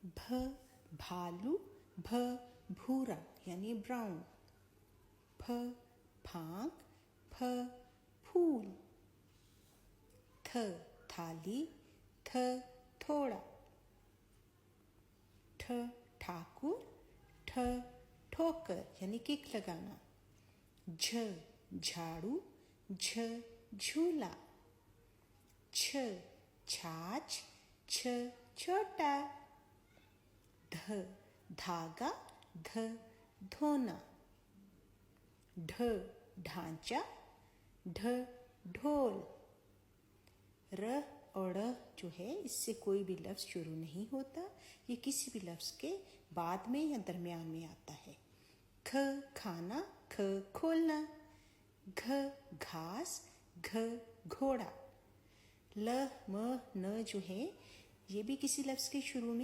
भ भालू, भ भूरा यानी ब्राउन। फ फांक, फ फूल। थ थाली, थ थोड़ा। ठ ठाकुर, ठ ठोकर यानी किक लगाना। झ झाड़ू, झ झूला। छ छाछ, छ छोटा। ध धागा, ध धोना। ढ ढांचा, ढ ढोल। र और ड़ जो है इससे कोई भी लफ्ज़ शुरू नहीं होता, ये किसी भी लफ्ज़ के बाद में या दरमियान में आता है। ख खाना, ख खोलना। घ घास, घ घोड़ा। ल म न जो है ये भी किसी लफ्ज़ के शुरू में